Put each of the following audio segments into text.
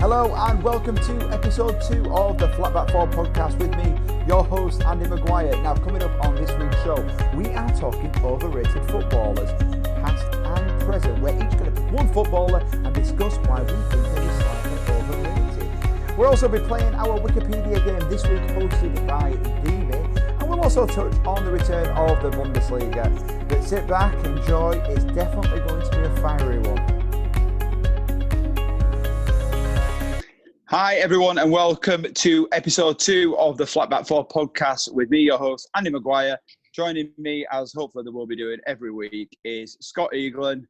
Hello and welcome to episode 2 of the FlatBackFour podcast with me, your host Andy Maguire. Now, coming up on this week's show, we are talking overrated footballers, past and present. We're each going to pick one footballer and discuss why we think they are slightly overrated. We'll also be playing our Wikipedia game this week, hosted by Rooney, and we'll also touch on the return of the Bundesliga. But sit back, enjoy. It's definitely going to be a fiery one. Hi, everyone, and welcome to episode 2 of the FlatBackFour podcast with me, your host, Andy Maguire. Joining me, as hopefully they will be doing every week, is Scott Eaglin,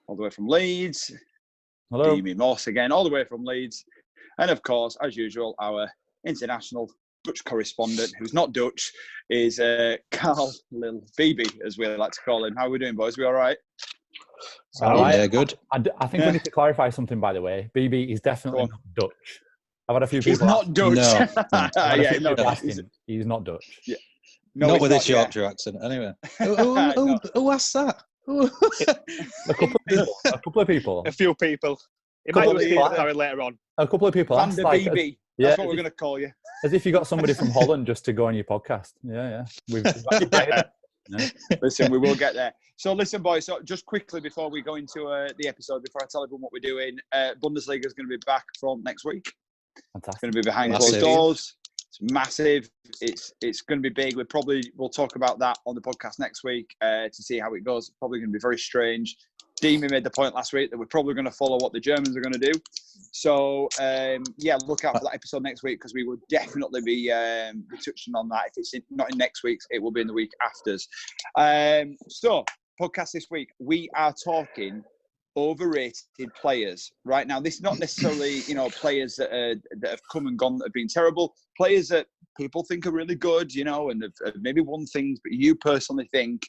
all the way from Leeds. Hello. Demi Moss again, all the way from Leeds. And of course, as usual, our international Dutch correspondent, who's not Dutch, is Carl Lil BB, as we like to call him. How are we doing, boys? We all right? Yeah, good. I think we need to clarify something, by the way. BB is definitely not Dutch. I've had a few people. He's not Dutch. Asking. He's not Dutch. Yeah. No, not with this Yorkshire accent, anyway. Who asked that? A couple of people. A few people. It might be Harry later on. A couple of people. Van der BB. That's what we're going to call you. As if you got somebody from Holland just to go on your podcast. Yeah. We've Yeah. Listen, we will get there. So listen, boys, so just quickly before we go into the episode, before I tell everyone what we're doing, Bundesliga is going to be back from next week. Fantastic. It's going to be behind closed doors. It's massive. It's going to be big. We'll talk about that on the podcast next week to see how it goes. It's probably going to be very strange. Demi made the point last week that we're probably going to follow what the Germans are going to do. So, look out for that episode next week because we will definitely be touching on that. If it's not in next week's, it will be in the week after's. So, podcast this week, we are talking overrated players. Right now, this is not necessarily, players that have come and gone that have been terrible. Players that people think are really good, and have maybe won things, but you personally think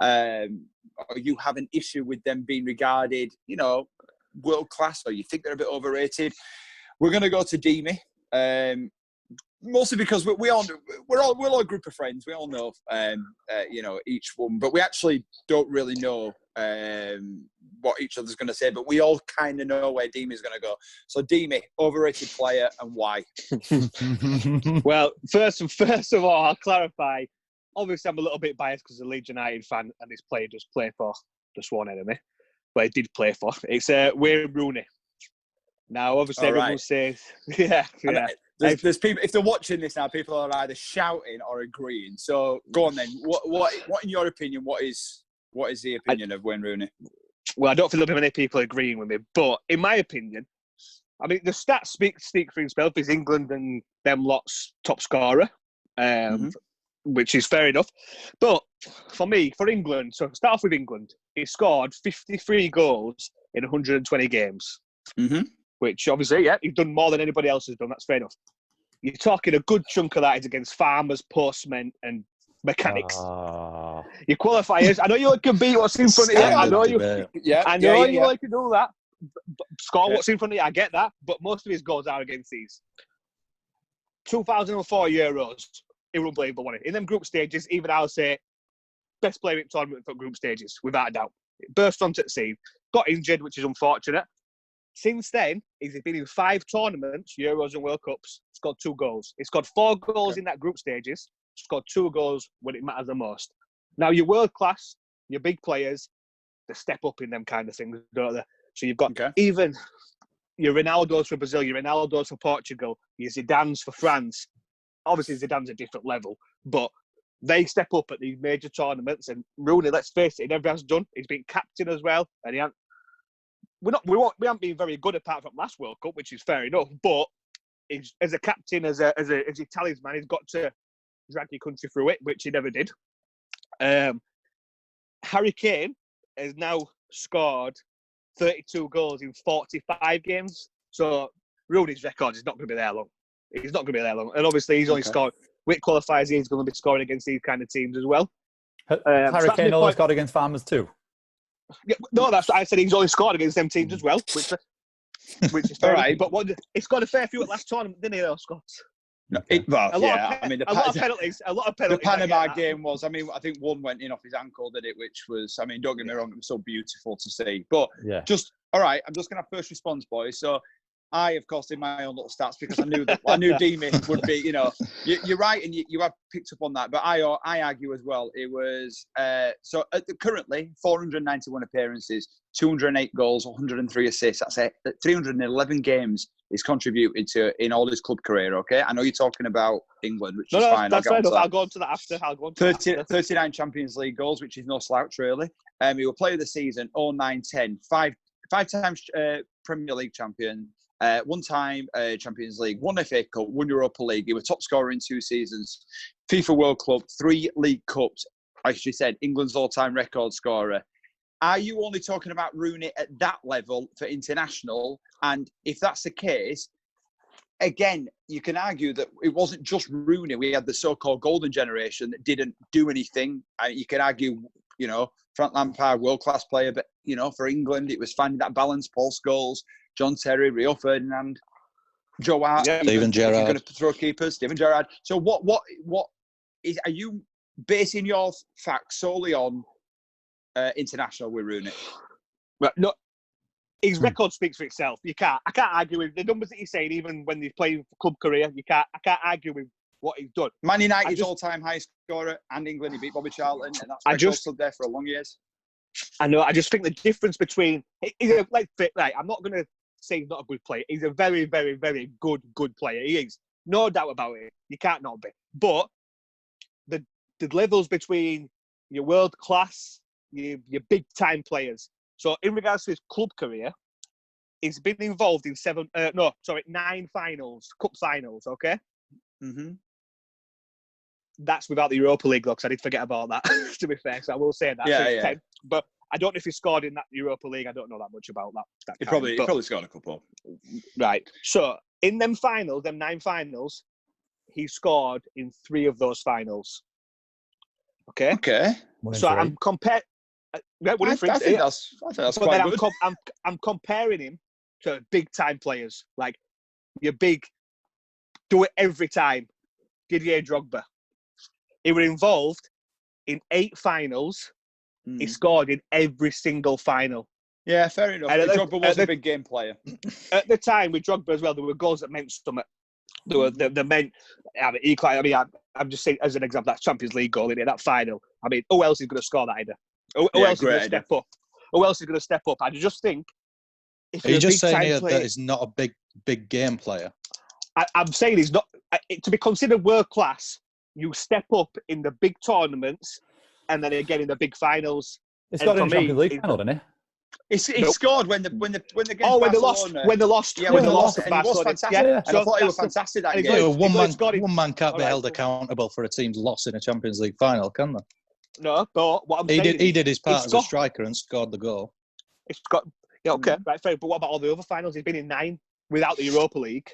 or you have an issue with them being regarded, world class, or you think they're a bit overrated. We're going to go to Demi, mostly because we're all a group of friends. We all know, each one, but we actually don't really know what each other's going to say. But we all kind of know where Demi's going to go. So, Demi, overrated player and why? Well, first of all, I'll clarify. Obviously, I'm a little bit biased because I'm a Leeds United fan, and this player does play for the sworn enemy. But he did play for. It's Wayne Rooney. Now, obviously, everyone says, yeah. There's people. If they're watching this now, people are either shouting or agreeing. So, go on then. What in your opinion? What is the opinion of Wayne Rooney? Well, I don't feel there'll be many people agreeing with me, but in my opinion, I mean, the stats speak for himself. He's England and them lot's top scorer. Which is fair enough. But for me, for England, so start off with England, he scored 53 goals in 120 games. Mm-hmm. Which obviously, he's done more than anybody else has done. That's fair enough. You're talking a good chunk of that is against farmers, postmen, and mechanics. Your qualifiers, I know you can beat what's in front of you. I know you like to do that. Score what's in front of you, I get that. But most of his goals are against these. 2004 Euros. Unbelievable, wasn't it? In them group stages, even I'll say, best player in tournament for group stages, without a doubt. It burst onto the scene, got injured, which is unfortunate. Since then, he's been in 5 tournaments, Euros and World Cups, scored 2 goals. He scored 4 goals in that group stages, scored 2 goals when it matters the most. Now, you're world class, you're big players, they step up in them kind of things, don't they? So you've got even your Ronaldo's for Brazil, your Ronaldo's for Portugal, your Zidane's for France. Obviously, Zidane's a different level, but they step up at these major tournaments. And Rooney, let's face it, he never has done. He's been captain as well, and we haven't been very good apart from last World Cup, which is fair enough. But as a captain, as a talisman, he's got to drag your country through it, which he never did. Harry Kane has now scored 32 goals in 45 games. So Rooney's record is not going to be there long. He's not going to be there long. And obviously, he's only scored, with qualifiers, he's going to be scoring against these kind of teams as well. Harry Kane only scored against farmers too? Yeah, no, that's what I said. He's only scored against them teams as well, which is fair. Right. But he scored a fair few at last tournament, didn't he, though, Scott? No, a lot of penalties. The Panama game was, I think one went in off his ankle, did it? Which was, don't get me wrong, it was so beautiful to see. But all right, I'm just going to have first response, boys. So I, of course, did my own little stats because I knew Demi would be, you're right, and you have picked up on that. But I argue as well. It was currently 491 appearances, 208 goals, 103 assists. That's it. 311 games he's contributed to in all his club career. Okay, I know you're talking about England, which is fine. That's fair enough. I'll go on to that after. 39 Champions League goals, which is no slouch, really. He was Player of the Season, 09-10, five times Premier League champion. One time Champions League, one FA Cup, one Europa League. He was top scorer in 2 seasons. FIFA World Club, 3 League Cups. Like she said, England's all-time record scorer. Are you only talking about Rooney at that level for international? And if that's the case, again, you can argue that it wasn't just Rooney. We had the so-called golden generation that didn't do anything. You could argue, Frank Lampard, world-class player, but, for England, it was finding that balance, Paul Scholes, John Terry, Rio Ferdinand, Joe Hart, Steven Gerrard. You're going to throw keepers, Steven Gerrard. So are you basing your facts solely on international with Rooney? Well, no, his record speaks for itself. I can't argue with the numbers that he's saying, even when he's playing for club career. I can't argue with what he's done. Man United's all-time high scorer, and England, he beat Bobby Charlton, and that's stood there for a long years. I know. I just think the difference between I'm not going to say he's not a good player. He's a very, very, very good player. He is, no doubt about it. You can't not be. But the levels between your world class, your big time players. So in regards to his club career, he's been involved in 9 finals, cup finals. Okay. Mm-hmm. That's without the Europa League, though, because I did forget about that, to be fair. So I will say that. Yeah. 10, but I don't know if he scored in that Europa League. I don't know that much about that. He probably scored a couple. Right. So in them 9 finals, he scored in 3 of those finals. Okay. So I'm comparing. I think that's quite good. I'm comparing him to big time players, like your big, do it every time, Didier Drogba. He was involved in 8 finals. He scored in every single final. Yeah, fair enough. Drogba was a big game player. At the time with Drogba as well, there were goals that meant something. They meant equal. I'm just saying as an example, that Champions League goal in that final. I mean, who else is going to score that either? Who else is going to step up? Who else is going to step up? I just think. Are you just saying here that he's not a big game player? I'm saying he's not. To be considered world class, you step up in the big tournaments, and then again in the big finals. He's got in the Champions League final, didn't he? He scored when the game. When they lost. Yeah, when they lost, and he was fantastic. Yeah. And I thought he was fantastic that game. One man can't be held accountable for a team's loss in a Champions League final, can they? No, but what I'm saying he did his part as a striker and scored the goal. Right, fair. But what about all the other finals? He's been in 9 without the Europa League.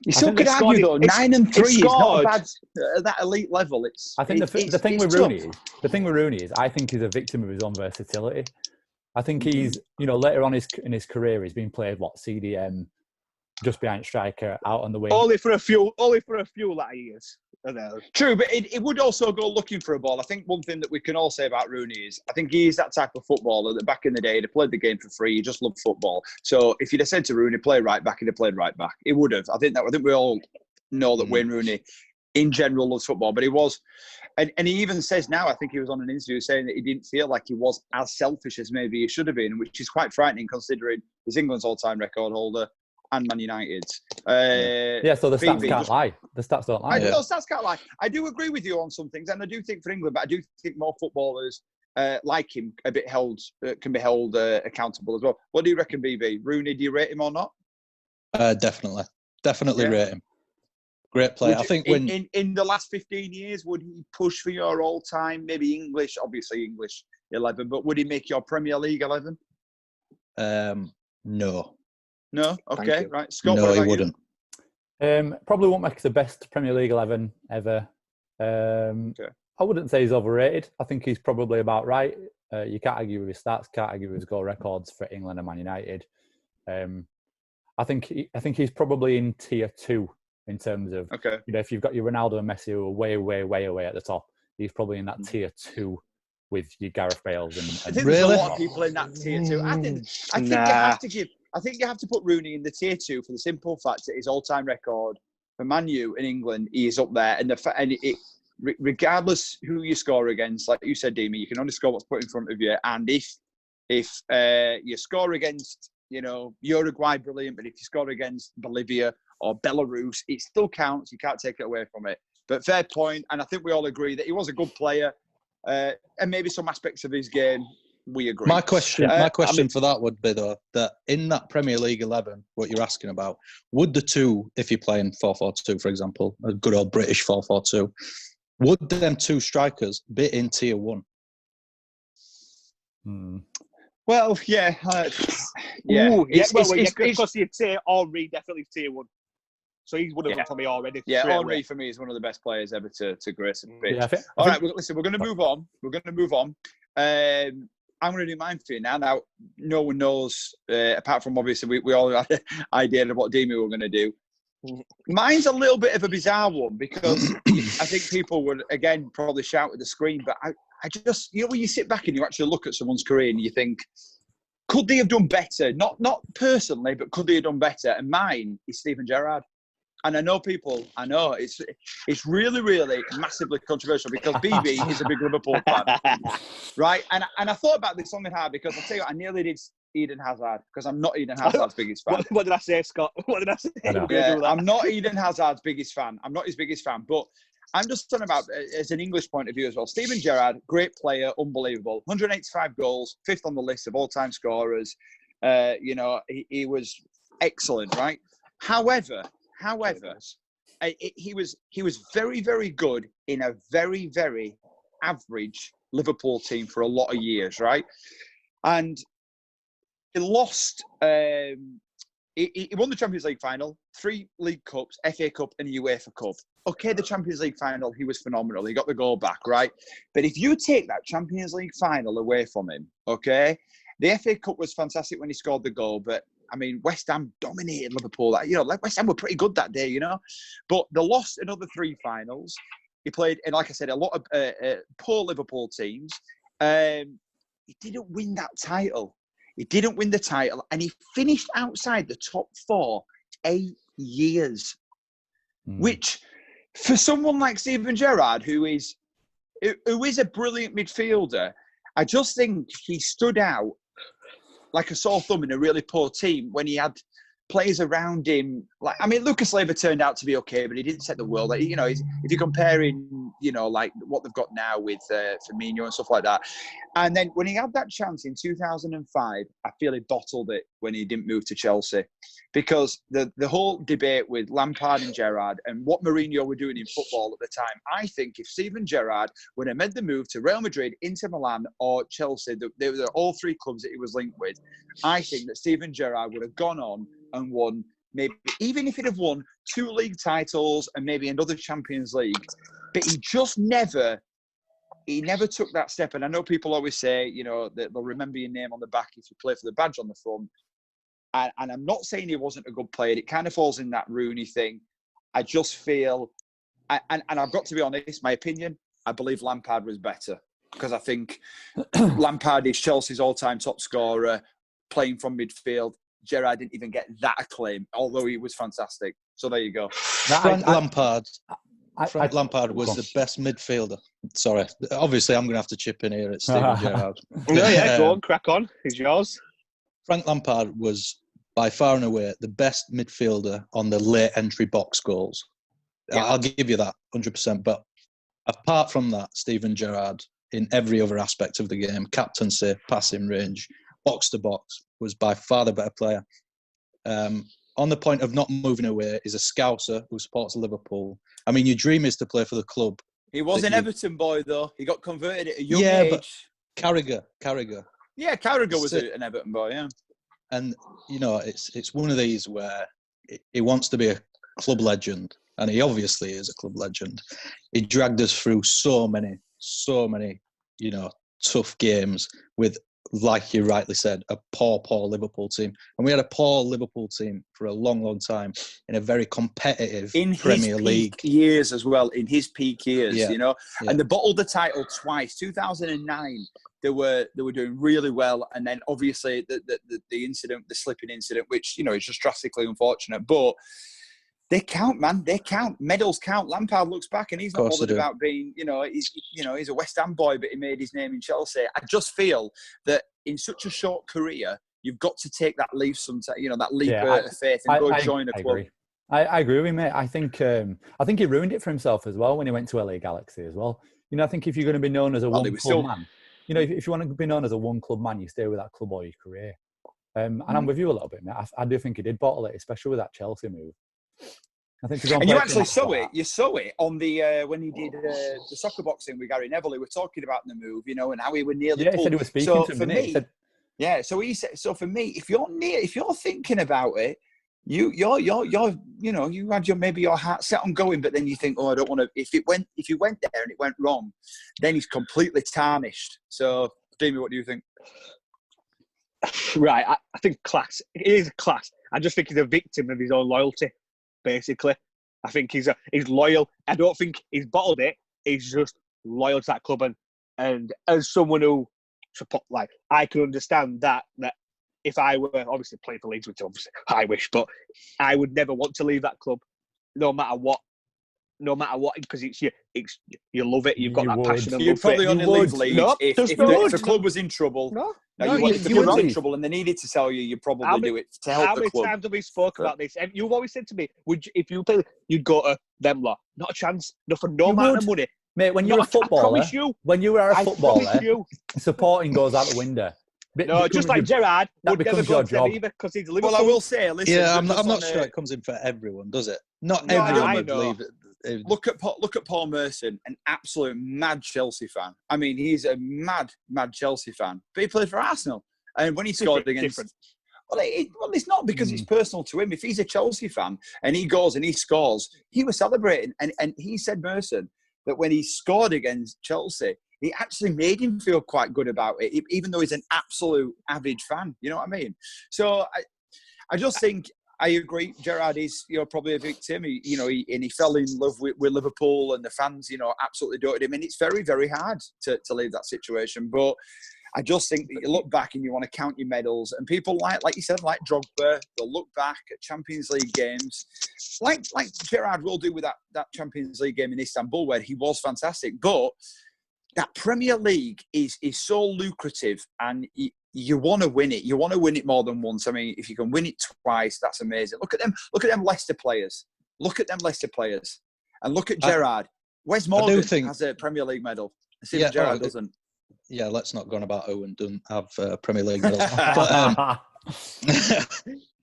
You still could argue though, 9 and 3 is not bad at that elite level. I think the thing with Rooney is I think he's a victim of his own versatility. I think he's later on in his career he's been played CDM, just behind striker, out on the wing. Only for a few latter years. True, but it would also go looking for a ball. I think one thing that we can all say about Rooney is I think he is that type of footballer that back in the day, he played the game for free. He just loved football. So if you'd have said to Rooney, play right back, he'd have played right back. He would have. I think we all know that Wayne Rooney, in general, loves football. But he was, and he even says now, I think he was on an interview saying that he didn't feel like he was as selfish as maybe he should have been, which is quite frightening considering he's England's all-time record holder and Man United's. So the stats can't lie. The stats don't lie. Those stats can't lie. I do agree with you on some things, and I do think for England, but I do think more footballers like him can be held accountable as well. What do you reckon, BB? Rooney, do you rate him or not? Definitely rate him. Great player. I think in the last 15 years, would he push for your all-time, maybe English 11, but would he make your Premier League 11? No. No? Okay, right. Scott, no, he wouldn't. Probably won't make the best Premier League 11 ever. I wouldn't say he's overrated. I think he's probably about right. You can't argue with his stats, can't argue with his goal records for England and Man United. I think he's probably in tier 2 in terms of, if you've got your Ronaldo and Messi who are way, way, way away at the top, he's probably in that tier 2 with your Gareth Bales. I think there's a lot of people in that tier 2. I think you have to give. I think you have to put Rooney in the tier 2 for the simple fact that his all-time record for Man U in England, he is up there. And regardless who you score against, like you said, Demi, you can only score what's put in front of you. And if you score against, Uruguay, brilliant. But if you score against Bolivia or Belarus, it still counts. You can't take it away from it. But fair point. And I think we all agree that he was a good player. And maybe some aspects of his game, we agree. My question for that would be, though, that in that Premier League 11, what you're asking about, would the two, if you're playing 4-4-2, for example, a good old British 4-4-2, would them two strikers be in tier 1? Well, yeah. Because you'd say Henry definitely tier 1. So he's one of them for me already. Yeah, Henry for me is one of the best players ever to grace a pitch. Yeah, All right, listen, we're going to move on. I'm going to do mine for you now. Now, no one knows, apart from obviously we all had an idea of what Demi were going to do. Mine's a little bit of a bizarre one because I think people would, again, probably shout at the screen. But I just, when you sit back and you actually look at someone's career and you think, could they have done better? Not personally, but could they have done better? And mine is Steven Gerrard. And I know it's really, really massively controversial because BB is a big Liverpool fan, right? And I thought about this long and hard because I'll tell you what, I nearly did Eden Hazard because I'm not Eden Hazard's biggest fan. What did I say, Scott? What did I say? Yeah, I'm not Eden Hazard's biggest fan. I'm not his biggest fan, but I'm just talking about as an English point of view as well. Steven Gerrard, great player, unbelievable. 185 goals, 5th on the list of all-time scorers. He was excellent, right? However, he was very, very good in a very, very average Liverpool team for a lot of years, right? And he lost. He won the Champions League final, 3 League Cups, FA Cup, and UEFA Cup. Okay, the Champions League final, he was phenomenal. He got the goal back, right? But if you take that Champions League final away from him, okay, the FA Cup was fantastic when he scored the goal, but I mean, West Ham dominated Liverpool. West Ham were pretty good that day, But they lost another 3 finals. He played in, like I said, a lot of poor Liverpool teams. He didn't win that title. He didn't win the title. And he finished outside the top 4 8 years. Which, for someone like Steven Gerrard, who is a brilliant midfielder, I just think he stood out like a sore thumb in a really poor team when he had players around him. Lucas Leiva turned out to be okay, but he didn't set the world. If you're comparing, like what they've got now with Firmino and stuff like that. And then when he had that chance in 2005, I feel he bottled it when he didn't move to Chelsea. Because the whole debate with Lampard and Gerrard and what Mourinho were doing in football at the time, I think if Steven Gerrard would have made the move to Real Madrid, Inter Milan or Chelsea, they were all 3 clubs that he was linked with, I think that Steven Gerrard would have gone on and won, maybe even if he'd have won 2 league titles and maybe another Champions League, but he just never took that step. And I know people always say, that they'll remember your name on the back if you play for the badge on the front. And I'm not saying he wasn't a good player. It kind of falls in that Rooney thing. I just feel, and I've got to be honest, my opinion, I believe Lampard was better because I think Lampard is Chelsea's all-time top scorer, playing from midfield. Gerrard didn't even get that acclaim, although he was fantastic. So there you go. Frank Lampard was the best midfielder. Sorry. Obviously, I'm going to have to chip in here at Steven Gerrard. Go on, crack on. It's yours. Frank Lampard was by far and away the best midfielder on the late entry box goals. Yeah. I'll give you that 100%. But apart from that, Steven Gerrard, in every other aspect of the game, captaincy, passing range, box to box, was by far the better player. On the point of not moving away, is a Scouser who supports Liverpool. I mean, your dream is to play for the club. He was an Everton boy, though. He got converted at a young age. But Carragher. Yeah, Carragher was an Everton boy, yeah. And, it's one of these where he wants to be a club legend, and he obviously is a club legend. He dragged us through so many, tough games with, like you rightly said, a poor Liverpool team. And we had a poor Liverpool team for a long, long time in a very competitive Premier League. Years as well, in his peak years, And they bottled the title twice, 2009 they were doing really well, and then obviously the incident, the slipping incident, which is just drastically unfortunate, but they count, man. They count. Medals count. Lampard looks back and he's not bothered about being, he's a West Ham boy, but he made his name in Chelsea. I just feel that in such a short career, you've got to take that leap sometimes, that leap of faith and go join a club. Agree. I agree with you, mate. I think he ruined it for himself as well when he went to LA Galaxy as well. I think if you're going to be known as a one-club man, if you want to be known as a one-club man, you stay with that club all your career. And I'm with you a little bit, mate. I do think he did bottle it, especially with that Chelsea move. I think and you actually saw it. You saw it on the when he did the soccer boxing with Gary Neville. We were talking about the move, and how he would nearly. Yeah, he said he was speaking to me. So he said. So for me, if you're thinking about it, you had your heart set on going, but then you think, I don't want to. If you went there and it went wrong, then he's completely tarnished. So, Jamie, what do you think? Right, I think class. It is class. I just think he's a victim of his own loyalty. Basically, I think he's loyal. I don't think he's bottled it. He's just loyal to that club, and as someone who support, I can understand that if I were obviously playing for Leeds, which obviously I wish, but I would never want to leave that club, no matter what, because you love it. You've got that passion and love for it. You'd probably only leave Leeds if the club was in trouble. If the club was in trouble and they needed to sell you, you'd probably do it to help the club. How many times have we spoke about this? And you've always said to me, if you play, you'd go to them lot. Not a chance. Not for no amount of money. Mate, when you're a footballer, supporting goes out the window. No, just like Gerrard would never go to them either because he's Liverpool. Well, I will say, listen. Yeah, I'm not sure it comes in for everyone, does it? Not everyone would leave it. Look at Paul Merson, an absolute mad Chelsea fan. I mean, he's a mad Chelsea fan, but he played for Arsenal, and when he scored against. Well, it's not because it's personal to him. If he's a Chelsea fan and he goes and he scores, he was celebrating, and he said, Merson, that when he scored against Chelsea, it actually made him feel quite good about it, even though he's an absolute avid fan. You know what I mean? So I just think. I agree. Gerrard is, probably a victim. He fell in love with Liverpool, and the fans, absolutely doted him. And it's very, very hard to leave that situation. But I just think that you look back and you want to count your medals, and people like you said, like Drogba, they'll look back at Champions League games, like Gerrard will do with that Champions League game in Istanbul, where he was fantastic. But that Premier League is so lucrative, and you want to win it. You want to win it more than once. I mean, if you can win it twice, that's amazing. Look at them Leicester players. And look at Gerrard. Wes Morgan has a Premier League medal. Gerrard doesn't. Yeah, let's not go on about Owen doesn't have a Premier League medal. But,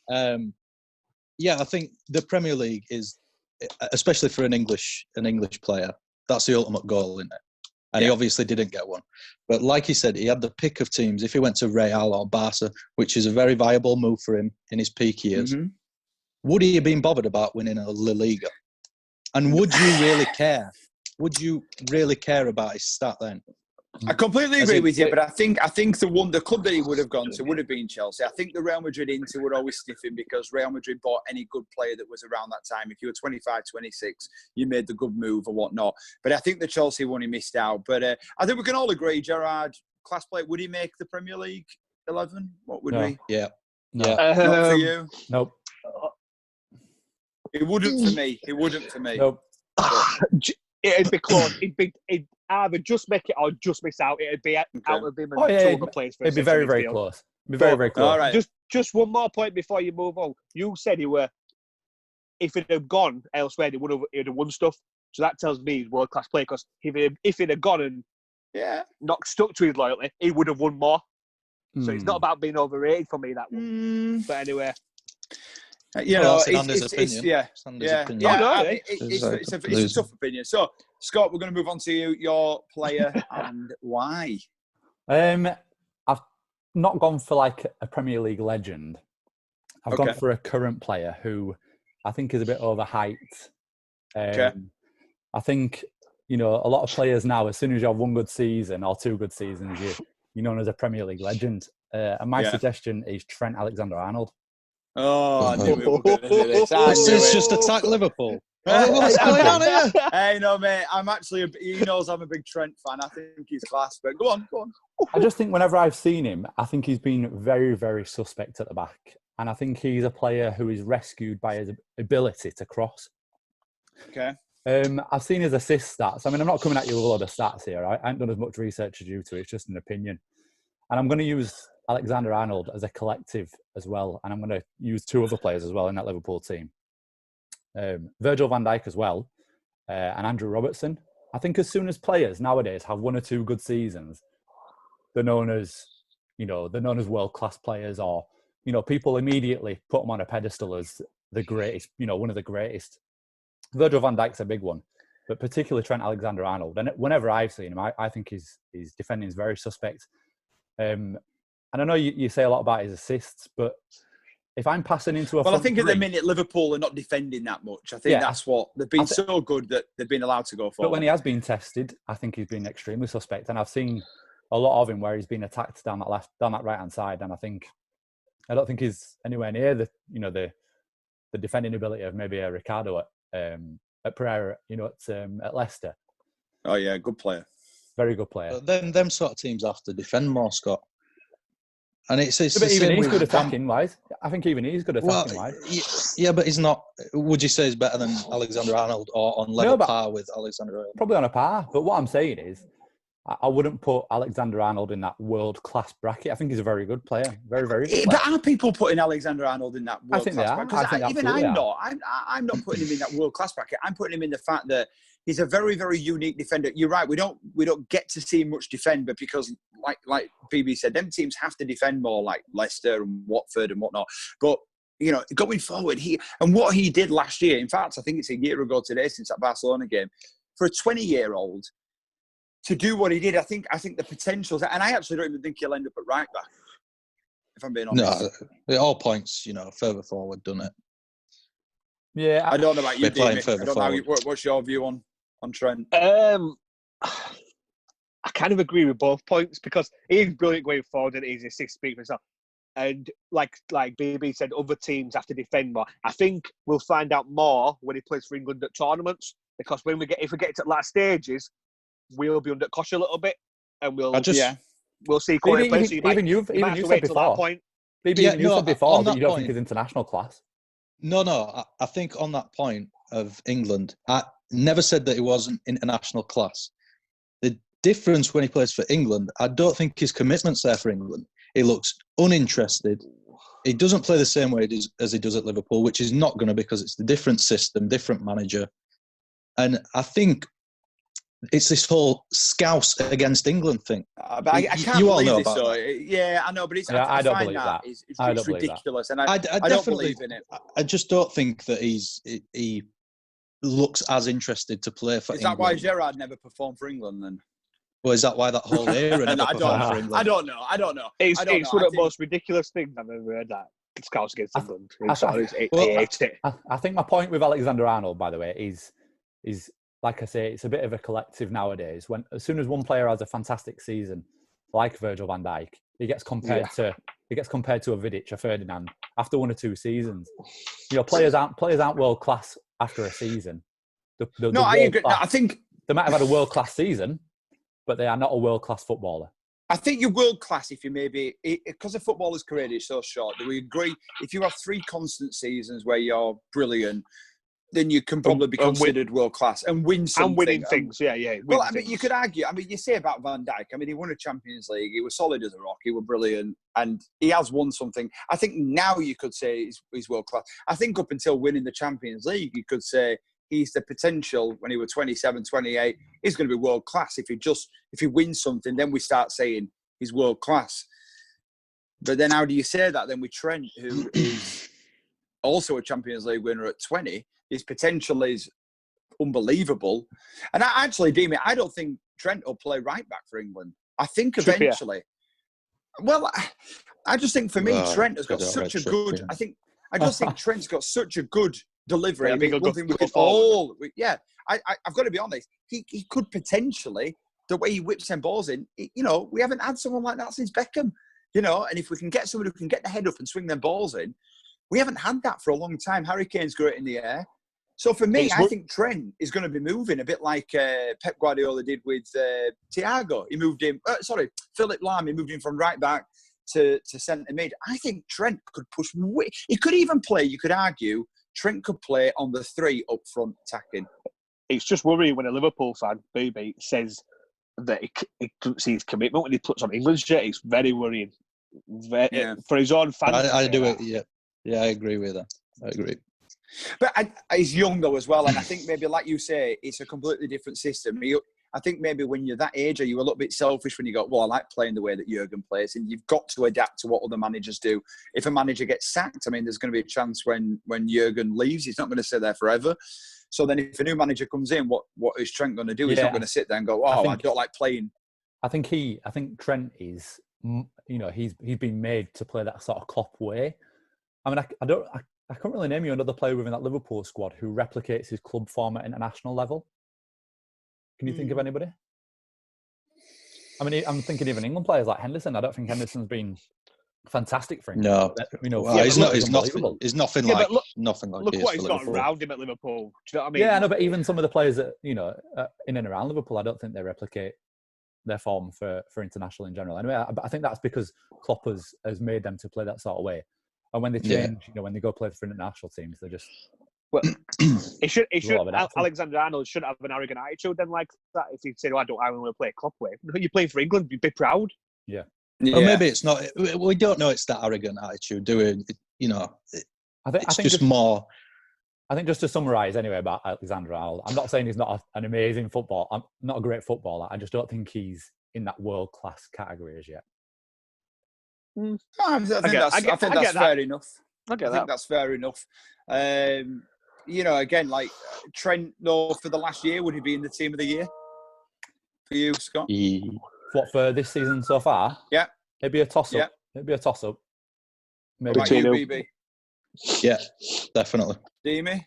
I think the Premier League is, especially for an English player, that's the ultimate goal, isn't it? And he obviously didn't get one. But like he said, he had the pick of teams. If he went to Real or Barca, which is a very viable move for him in his peak years, would he have been bothered about winning a La Liga? And would you really care? Would you really care about his stat then? I completely agree with you, but I think the club that he would have gone to would have been Chelsea. I think the Real Madrid Inter would always sniff him because Real Madrid bought any good player that was around that time. If you were 25, 26, you made the good move or whatnot. But I think the Chelsea one he missed out. But I think we can all agree, Gerrard, class player. Would he make the Premier League 11? What would we? Yeah. No. Not for you? Nope. It wouldn't for me. Nope. It'd be close. It'd either just make it or just miss out. It'd be out of him and two other players. It'd be very, very close. It'd be very, very close. All right. Just one more point before you move on. You said if it had gone elsewhere, he'd have won stuff. So that tells me he's world-class player because if it had gone and not stuck to his loyalty, he would have won more. So it's not about being overrated for me, that one. But anyway. It's a tough opinion. So, Scott, we're going to move on to you, your player and why. I've not gone for like a Premier League legend. I've gone for a current player who I think is a bit overhyped. I think, a lot of players now, as soon as you have one good season or two good seasons, you're known as a Premier League legend. And my suggestion is Trent Alexander-Arnold. Oh, I knew we were going to do this. It's just attack Liverpool. What's going on here? Hey, no, mate. He knows I'm a big Trent fan. I think he's class. But go on. I just think whenever I've seen him, I think he's been very, very suspect at the back. And I think he's a player who is rescued by his ability to cross. Okay. I've seen his assist stats. I mean, I'm not coming at you with a lot of stats here. I haven't done as much research as you two. It's just an opinion. And I'm going to use Alexander Arnold as a collective as well. And I'm going to use two other players as well in that Liverpool team. Virgil van Dijk as well, and Andrew Robertson. I think as soon as players nowadays have one or two good seasons, they're known as world-class players, or, people immediately put them on a pedestal as the greatest, one of the greatest. Virgil van Dijk's a big one, but particularly Trent Alexander-Arnold. And whenever I've seen him, I think his defending is very suspect. And I know you say a lot about his assists, but if I'm passing into a I think at the minute Liverpool are not defending that much. I think that's what they've been so good that they've been allowed to go forward. But when he has been tested, I think he's been extremely suspect, and I've seen a lot of him where he's been attacked down that right hand side, and I don't think he's anywhere near the defending ability of maybe a Ricardo at Pereira, at Leicester. Oh yeah, good player, very good player. But then them sort of teams have to defend more, Scott. And it's but even he's good attacking wise. I think even he's good attacking wise. Yeah, but he's not. Would you say he's better than Alexander Arnold, or on level par with Alexander Arnold? Probably on a par. But what I'm saying is, I wouldn't put Alexander Arnold in that world-class bracket. I think he's a very good player. Very, very good player. But are people putting Alexander Arnold in that world-class bracket? Because even I'm not. I'm not putting him in that world-class bracket. I'm putting him in the fact that he's a very, very unique defender. You're right. We don't get to see much defend, but because, like BB said, them teams have to defend more, like Leicester and Watford and whatnot. But going forward, what he did last year. In fact, I think it's a year ago today since that Barcelona game. For a 20-year-old to do what he did, I think the potential. And I actually don't even think he'll end up at right back, if I'm being honest. No, at all points, further forward, done it. Yeah, I don't know about you, David. I don't know. What's your view on Trent? I kind of agree with both points, because he's brilliant going forward and he's assist speak for himself. And like BB said, other teams have to defend more. I think we'll find out more when he plays for England at tournaments, because if we get to last stages, we'll be under caution a little bit, and we'll see. Even you've said before. You said before that you don't think he's international class. No. I think on that point of England, I never said that he wasn't international class. The difference when he plays for England, I don't think his commitment's there for England. He looks uninterested. He doesn't play the same way as he does at Liverpool, which is not going to, because it's a different system, different manager. And I think it's this whole scouse against England thing. But I can't believe this, though. Yeah, I know, but I don't believe that. It's ridiculous, and I don't believe in it. I just don't think that he looks as interested to play for England. Is that why Gerrard never performed for England, then? Well, is that why that whole era never performed for England? I don't know. It's one of the most ridiculous things I've ever heard, that scouts against England. I think my point with Alexander Arnold, by the way, is like I say, it's a bit of a collective nowadays. As soon as one player has a fantastic season, like Virgil van Dijk, he gets compared to a Vidic, a Ferdinand, after one or two seasons. Players aren't world class after a season. I agree. No, I think they might have had a world class season, but they are not a world class footballer. I think you're world class if you because a footballer's career is so short. Do we agree? If you have 3 constant seasons where you're brilliant, then you can probably be considered world class and win something. And winning things, yeah. Well, you could argue. You say about Van Dijk. He won a Champions League. He was solid as a rock. He was brilliant, and he has won something. I think now you could say he's world class. I think up until winning the Champions League, you could say he's the potential. When he was 27, 28, he's going to be world class. If he wins something, then we start saying he's world class. But then how do you say that then with Trent, who is also a Champions League winner at 20? His potential is unbelievable. And I don't think Trent will play right back for England. I think eventually. Well, I just think for me, Trent has got such a good. I just think Trent's got such a good delivery. I've got to be honest. He could potentially, the way he whips them balls in. We haven't had someone like that since Beckham. And if we can get someone who can get the head up and swing them balls in, we haven't had that for a long time. Harry Kane's great in the air. So for me, It's I what- think Trent is going to be moving a bit like Pep Guardiola did with Thiago. He moved him. Philip Lahm. He moved him from right back to centre mid. I think Trent could push. He could even play. You could argue Trent could play on the 3 up front attacking. It's just worrying when a Liverpool fan, baby, says that he doesn't see his commitment when he puts on England's shirt. It's very worrying. For his own fans. I do it. Yeah, I agree with that. I agree. But he's young though as well, and I think maybe, like you say, it's a completely different system. I think maybe when you're that age, are you a little bit selfish when you go, well, I like playing the way that Jurgen plays, and you've got to adapt to what other managers do. If a manager gets sacked, I mean, there's going to be a chance when Jurgen leaves, he's not going to stay there forever. So then if a new manager comes in, what is Trent going to do? He's not going to sit there and go, I don't like playing. I think Trent is, he's been made to play that sort of Klopp way. I mean, I can't really name you another player within that Liverpool squad who replicates his club form at international level. Can you think of anybody? I mean, I'm thinking even England players like Henderson. I don't think Henderson's been fantastic for England. No, he's nothing like Look what he's got around him at Liverpool. Do you know what I mean? Yeah, I know, but even some of the players that in and around Liverpool, I don't think they replicate their form for international in general. Anyway, I think that's because Klopp has made them to play that sort of way. And when they change, when they go play for international teams, they're just. Well, Alexander Arnold shouldn't have an arrogant attitude then like that. If he said, I want to play Klopp way. You're playing for England, you'd be proud. Yeah. Or maybe it's not. We don't know it's that arrogant attitude, do we? I think just more. I think just to summarise anyway about Alexander Arnold, I'm not saying he's not an amazing footballer. I'm not a great footballer. I just don't think he's in that world-class category as yet. I think that's fair enough. I think that's fair enough. Again, like Trent, though, for the last year, would he be in the team of the year for you, Scott? What, for this season so far? Yeah. Maybe a toss-up. Yeah. Maybe a toss-up. Maybe what about you, BB? Yeah, definitely. Demi?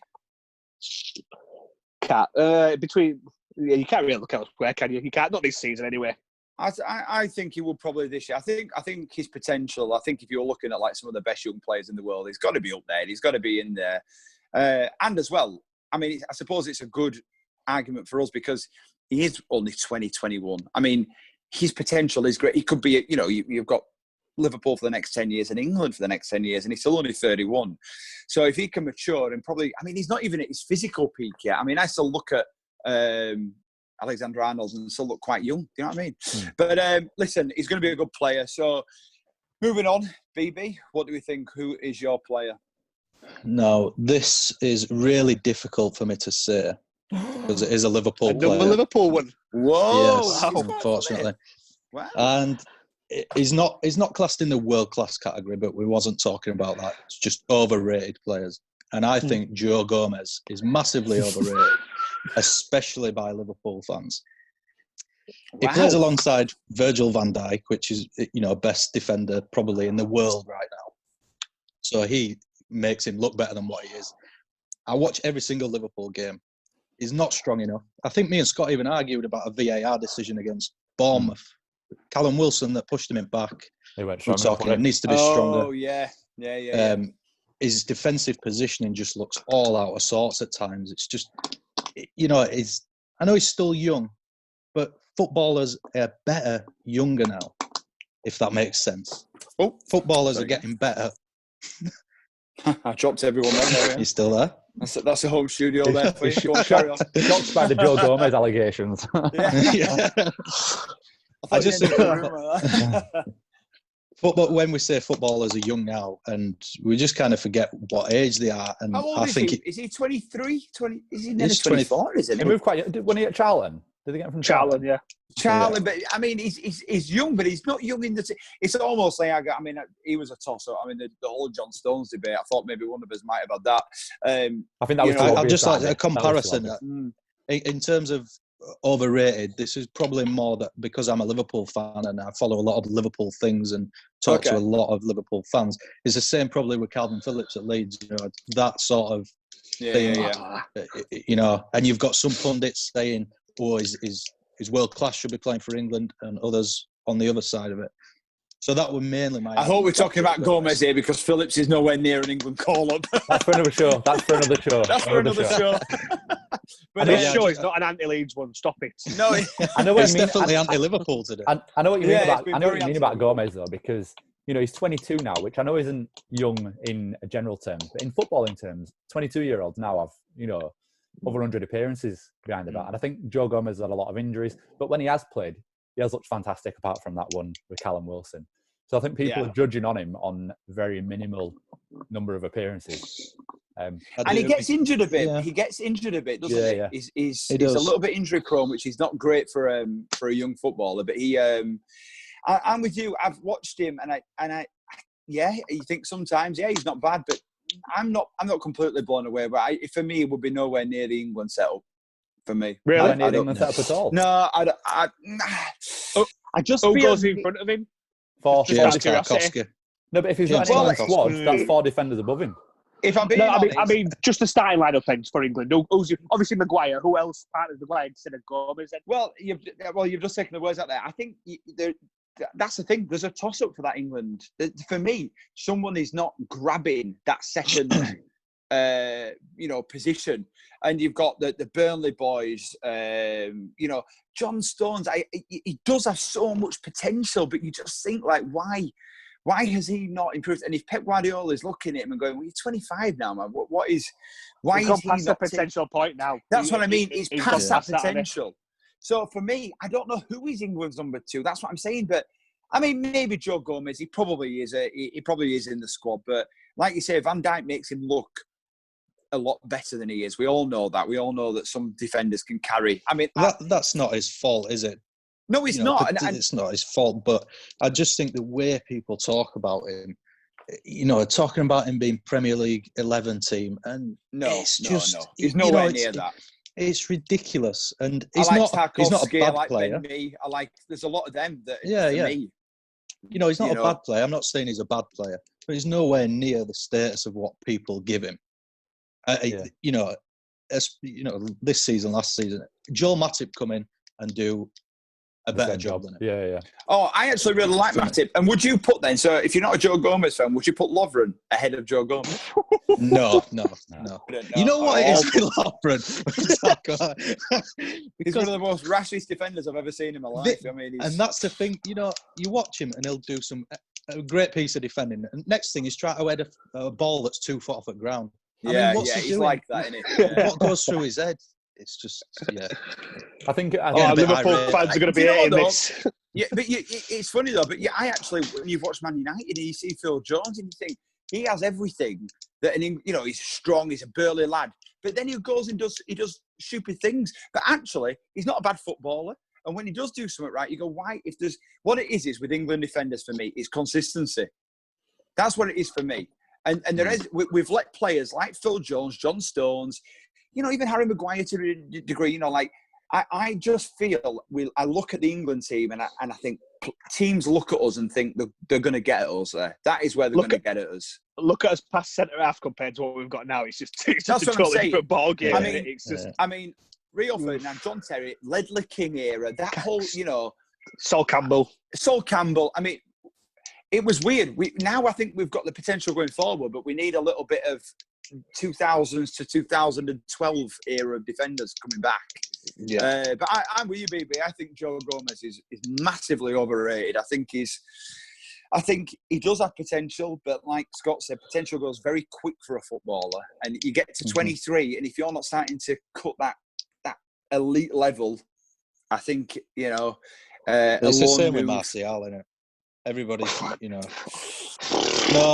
You can't really look elsewhere, can you? You can't, not this season anyway. I think he will probably this year. I think his potential. I think if you're looking at like some of the best young players in the world, he's got to be up there. He's got to be in there. And as well, I mean, I suppose it's a good argument for us because he is only 2021. I mean, his potential is great. He could be, you've got Liverpool for the next 10 years and England for the next 10 years, and he's still only 31. So if he can mature and probably, I mean, he's not even at his physical peak yet. I mean, I still look at Alexander Arnold and still look quite young. Do you know what I mean? But listen, he's going to be a good player. So moving on, BB, what do we think? Who is your player? No, this is really difficult for me to say because it is a Liverpool player. Another Liverpool one. Whoa! Yes, unfortunately. Wow. And he's not classed in the world class category, but we wasn't talking about that. It's just overrated players, and I think Joe Gomez is massively overrated, especially by Liverpool fans. Wow. He plays alongside Virgil van Dijk, which is best defender probably in the world right now. So he makes him look better than what he is. I watch every single Liverpool game. He's not strong enough. I think me and Scott even argued about a VAR decision against Bournemouth. Callum Wilson that pushed him back. We're talking it needs to be stronger. Oh, yeah. His defensive positioning just looks all out of sorts at times. It's just, I know he's still young, but footballers are better younger now, if that makes sense. Oh, footballers are getting better. I dropped everyone there. You still there? That's a home studio there. Please go on, carry on. Shocked by the Joe Gomez allegations. Yeah. I just think football. When we say footballers are young now, and we just kind of forget what age they are. And how old I think he? Is he 23? 20? Is he nearly 24? Isn't he? He moved quite. When he at Charlton? Did they get him from Charlton? Yeah. Charlie, but I mean, he's young, but he's not young in the. It's almost like he was a toss-up. I mean, the whole John Stones debate. I thought maybe one of us might have had that. I think that was. I'll just like a comparison. In terms of overrated, this is probably more that because I'm a Liverpool fan and I follow a lot of Liverpool things and talk to a lot of Liverpool fans. It's the same probably with Calvin Phillips at Leeds. That sort of thing. And you've got some pundits saying, "Oh, is world class, should be playing for England," and others on the other side of it. So that was mainly my. I hope we're talking about Gomez here because Phillips is nowhere near an England call-up. That's for another show. That's for another show. That's for another show. But this show is not an anti-Leeds one. Stop it. No, I know what it's you mean. definitely anti-Liverpool today. I know what you mean Yeah, about. I know what you mean about Gomez though, because he's 22 now, which I know isn't young in a general terms, but in footballing terms, 22-year-olds now have over 100 appearances behind the bat, and I think Joe Gomez has had a lot of injuries, but when he has played, he has looked fantastic. Apart from that one with Callum Wilson. So I think people are judging on him on very minimal number of appearances. And he gets injured a bit. Yeah. He gets injured a bit, doesn't he? Yeah. He's a little bit injury prone, which is not great for a young footballer. But I'm with you. I've watched him, and I you think sometimes, he's not bad, but I'm not completely blown away. But for me, it would be nowhere near the England setup. For me, really, nowhere near the England setup at all. No, I just who goes in front of him? James Tarkowski. No, but if he's not in the squad, that's 4 defenders above him. If I'm being honest, I mean, just the starting lineup then for England. Obviously Maguire. Who else partners Maguire instead of Gomez? Then? Well, you've just taken the words out there. I think that's the thing. There's a toss-up for that England. For me, someone is not grabbing that second, position. And you've got the Burnley boys. John Stones. He does have so much potential, but you just think like, why has he not improved? And if Pep Guardiola is looking at him and going, "Well, you're 25 now, man. Why is he past not the potential point now?" That's what I mean. He's past that that potential. So for me, I don't know who is England's number 2. That's what I'm saying. But I mean, maybe Joe Gomez. He probably is. He probably is in the squad. But like you say, Van Dijk makes him look a lot better than he is. We all know that. We all know that some defenders can carry. I mean, that's not his fault, is it? No, it's not. It's not his fault. But I just think the way people talk about him, talking about him being Premier League 11 team, and no. He's nowhere near that. It's ridiculous, and he's like not Tarkowski, a bad I like player. Ben-Mee. There's a lot of them that. Me, he's not a bad player. I'm not saying he's a bad player, but he's nowhere near the status of what people give him. This season, last season, Joel Matip come in and do a better job than it. Yeah. Oh, I actually really like Matip. And would you put then? So, if you're not a Joe Gomez fan, would you put Lovren ahead of Joe Gomez? No. You know what it is with Lovren? He's one of the most rashest defenders I've ever seen in my life. And that's the thing. You watch him and he'll do a great piece of defending. And next thing is try to head a ball that's 2 foot off the ground. He's like that, isn't it? Yeah. What goes through his head? It's just, I think Liverpool fans are going to be hating this. Yeah, but it's funny though. But I actually, when you've watched Man United, and you see Phil Jones, and you think he has everything that he's strong, he's a burly lad. But then he goes and does stupid things. But actually, he's not a bad footballer. And when he does do something right, you go, why? If there's what it is with England defenders for me is consistency. That's what it is for me. And there is we've let players like Phil Jones, John Stones, even Harry Maguire to a degree. I just feel I look at the England team and I think teams look at us and think they're going to get at us there. That is where they're going to get at us. Look at us past centre half compared to what we've got now. It's just a totally different ball game. Rio Ferdinand, John Terry, Ledley King era, that whole Sol Campbell. I mean, it was weird. Now I think we've got the potential going forward, but we need a little bit of 2000s to 2012 era of defenders coming back. Yeah. But I'm with you, BB. I think Joe Gomez is massively overrated. I think he does have potential, but like Scott said, potential goes very quick for a footballer. And you get to 23, and if you're not starting to cut that elite level, I think, it's the same with Martial, isn't it? Everybody's, No,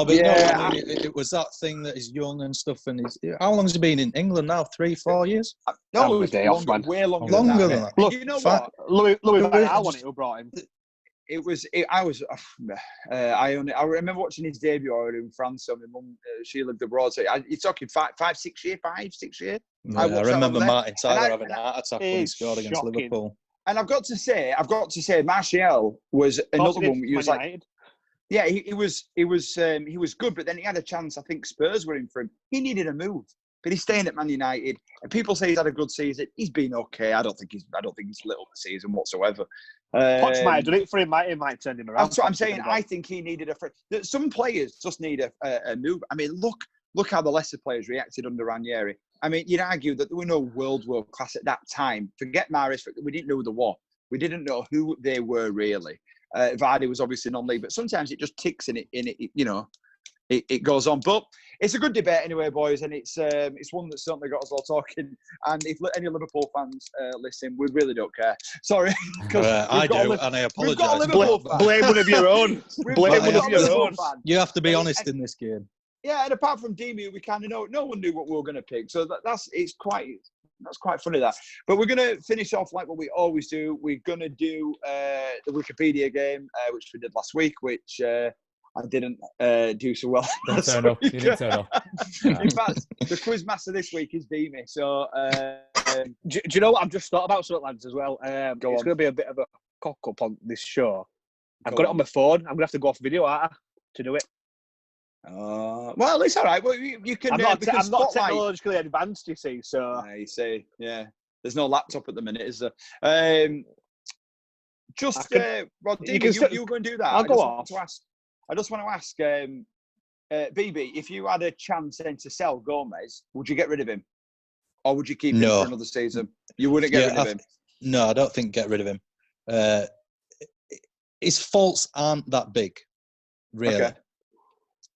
but it was that thing that he's young and stuff. And how long has he been in England now? 3-4 years? No, it was way longer than that. Look, you know what? Louis Van Gaal won it, who brought him. I remember watching his debut in France. So my mum, she lived abroad. So you're talking 6 years. Yeah, I remember Martin Tyler having a heart attack when he scored against Liverpool. And I've got to say, Martial was another one. He was like, yeah, he was good, but then he had a chance. I think Spurs were in for him. He needed a move. but he's staying at Man United. And people say he's had a good season. He's been okay. I don't think he's lit up the season whatsoever. Poch might have done it for him. He might turn him around. That's what I'm saying. I think he needed some players just need a move. I mean, look how the Leicester players reacted under Ranieri. I mean, you'd argue that there were no world class at that time. Forget Maris. We didn't know who they were. We didn't know who they were really. Vardy was obviously non-league, but sometimes it just ticks in it. You know, it goes on. But it's a good debate anyway, boys, and it's one that certainly got us all talking. And if any Liverpool fans listen, we really don't care. Sorry, I do, and I apologise. Blame one of your own. Blame one of your own. You have to be honest in this game. Yeah, and apart from Demi, we kind of know no one knew what we were going to pick, so that's quite funny that. But we're going to finish off like what we always do. We're going to do the Wikipedia game, which we did last week, which I didn't do so well. You didn't turn up. In fact, the quiz master this week is Demi. So do you know what I've just thought about, something, lads, as well? It's going to be a bit of a cock up on this show. I've got it on my phone. I'm going to have to go off video to do it. Well, it's all right. Well, you can. I'm not technologically advanced, you see. So you see, yeah. There's no laptop at the minute, is there? Rod, you go and do that. I'll go off. I just want to ask, BB, if you had a chance then to sell Gomez, would you get rid of him, or would you keep him for another season? You wouldn't get rid of him. No, I don't think get rid of him. His faults aren't that big, really. Okay.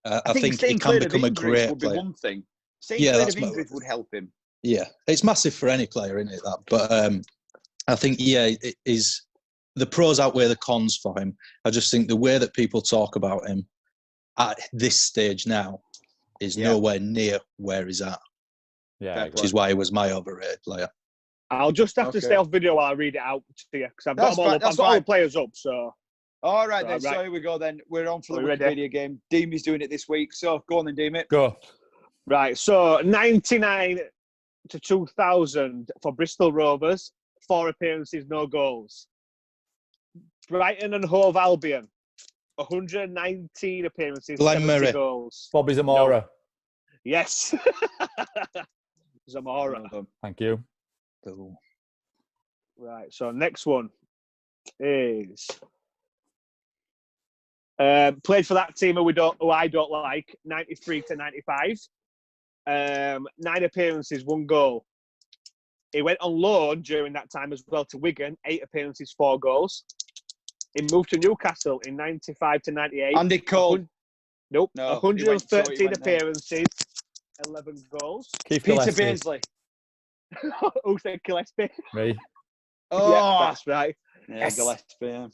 I think he can become a great would player. Be one thing. Staying clear of injuries would help him. Yeah, it's massive for any player, isn't it? That, but I think it is. The pros outweigh the cons for him. I just think the way that people talk about him at this stage now is nowhere near where he's at. Yeah, which is why he was my overrated player. I'll just have to stay off video while I read it out to you because I've got them all up. I've got all the players up, so. All right, then. Right. So here we go then. We're on for the Wikipedia game. Deemy's doing it this week. So go on then, Deemy. Go. Right. So 99 to 2000 for Bristol Rovers. 4 appearances, no goals. Brighton and Hove Albion. 119 appearances, 70 goals. Bobby Zamora. No. Yes. Zamora. Thank you. Right. So next one is... played for that team who I don't like, 93 to 95. 9 appearances, 1 goal. He went on loan during that time as well to Wigan, 8 appearances, 4 goals. He moved to Newcastle in 95 to 98. Andy Cole. Nope. 113 appearances, 11 goals. Peter Beardsley. Who said Gillespie? Me. Oh, yeah, that's right. Yeah, Gillespie. Yeah.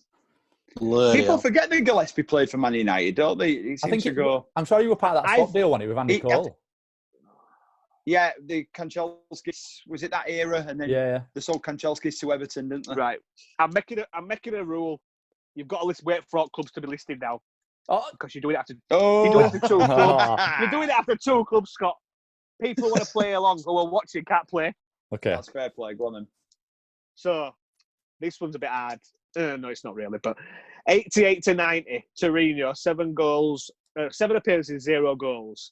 People forget that Gillespie played for Man United, don't they? I'm sure you were part of that swap deal, wasn't he, with Andy Cole? Yeah, the Kanchelskis, was it that era? And then they sold Kanchelskis to Everton, didn't they? Right. I'm making a rule. You've got to wait for all clubs to be listed now. Oh, because you're doing it after. You're doing it after 2 clubs. You're doing it after 2 clubs, Scott. People want to play along who are watching can't play. Okay, that's fair play. Go on then. So this one's a bit hard. No, it's not really. But 88 to 90, Torino, 7 goals, 7 appearances, 0 goals.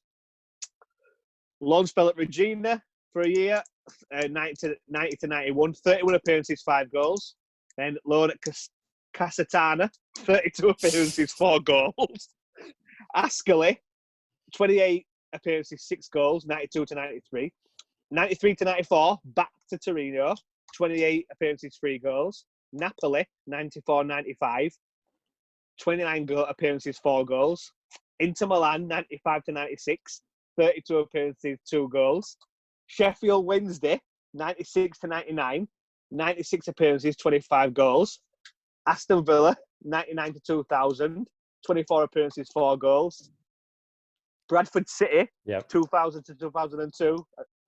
Loan spell at Regina for a year, 90 to 91, 31 appearances, 5 goals. Then loan at Casatana, 32 appearances, 4 goals. Ascoli, 28 appearances, 6 goals, 92 to 93. 93 to 94, back to Torino, 28 appearances, 3 goals. Napoli, 94-95, 29 appearances, 4 goals. Inter Milan, 95 to 96, 32 appearances, 2 goals. Sheffield Wednesday, 96 to 99, 96 appearances, 25 goals. Aston Villa, 99 to 2000, 24 appearances, 4 goals. Bradford City, 2000 to 2002,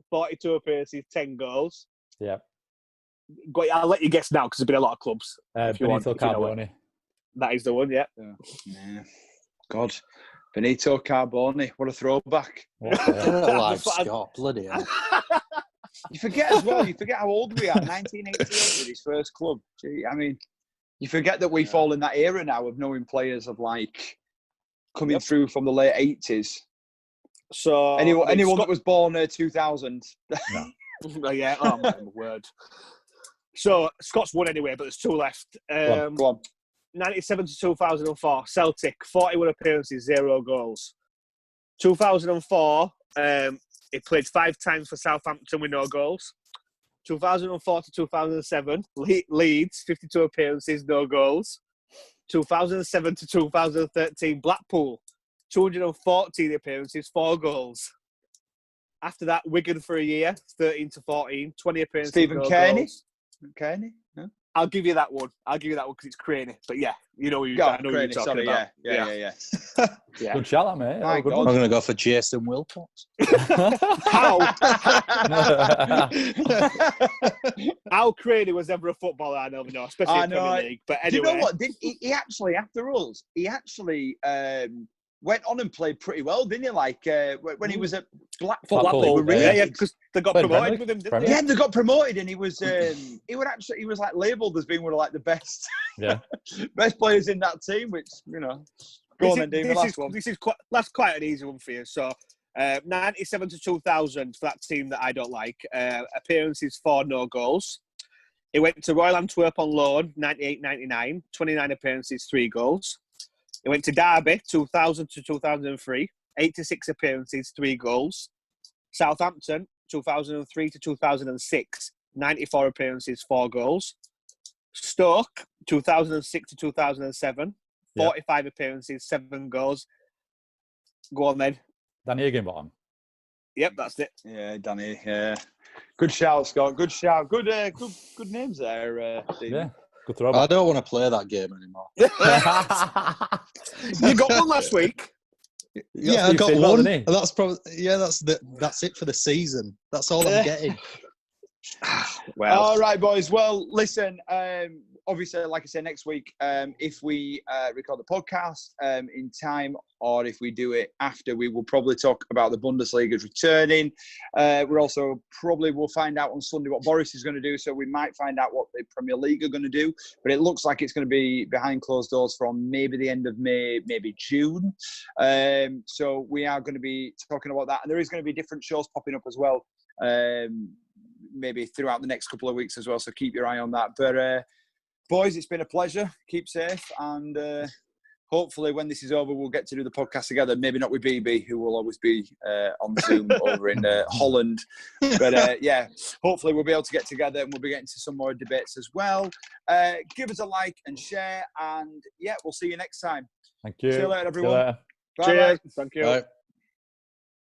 42 appearances, 10 goals. Yeah. I'll let you guess now because there's been a lot of clubs. Benito Carboni. That is the one, yeah. God. Benito Carboni. What a throwback. Live Scott, bloody hell. You forget as well, how old we are. 1988 with his first club. Gee, I mean, you forget that we fall in that era now of knowing players of like coming through from the late 80s. So anyone that was born 2000. No. Yeah, oh my word. So Scott's won anyway, but there's 2 left. Go on. 97 to 2004, Celtic, 41 appearances, 0 goals. 2004, he played 5 times for Southampton with no goals. 2004 to 2007, Leeds, 52 appearances, no goals. 2007 to 2013, Blackpool, 214 appearances, 4 goals. After that, Wigan for a year, 13 to 14, 20 appearances, Stephen no Kearney? goals. Kearney? No? I'll give you that one. because it's Craney. But yeah, you know who you're talking about. Yeah. Yeah. Good shout, mate. My Good God. I'm one. going to go for Jason Wilcox. How Craney was ever a footballer, I never know, especially in Premier League. But anyway. Do you know what? He actually, after us, went on and played pretty well, didn't he? Like when he was at Blackpool, Blackpool, they were really Yeah, because they got Played promoted Premier with him, didn't Premier they? Yeah, they got promoted, and he was he was like labelled as being one of like the best best players in that team. Which go on then, David. This is quite an easy one for you. So 97 to 2000 for that team that I don't like. Appearances 4, no goals. He went to Royal Antwerp on loan 98-99, 29 appearances, 3 goals. He went to Derby 2000 to 2003, 86 appearances, 3 goals. Southampton 2003 to 2006, 94 appearances, 4 goals. Stoke 2006 to 2007, 45 appearances, 7 goals. Go on then. Danny Higginbottom. Yep, that's it. Yeah, Danny. Yeah, good shout, Scott. Good shout. Good names there. Stephen. Yeah, good I throwback. don't want to play that game anymore. You got one last week. Yeah, I Steve got Sidwell, one. didn't he? That's probably that's it for the season. That's all I'm getting. Well, all right, boys. Well, listen. Obviously, like I said, next week, if we record the podcast in time, or if we do it after, we will probably talk about the Bundesliga's returning. We're also we'll find out on Sunday what Boris is going to do, so we might find out what the Premier League are going to do. But it looks like it's going to be behind closed doors from maybe the end of May, maybe June. So we are going to be talking about that, and there is going to be different shows popping up as well, maybe throughout the next couple of weeks as well. So keep your eye on that. But boys, it's been a pleasure. Keep safe, and hopefully when this is over, we'll get to do the podcast together. Maybe not with BB, who will always be on Zoom over in Holland. But yeah, hopefully we'll be able to get together, and we'll be getting to some more debates as well. Give us a like and share, and yeah, we'll see you next time. Thank you. See you later, everyone. See you later. Bye. cheers. Thank you. Right.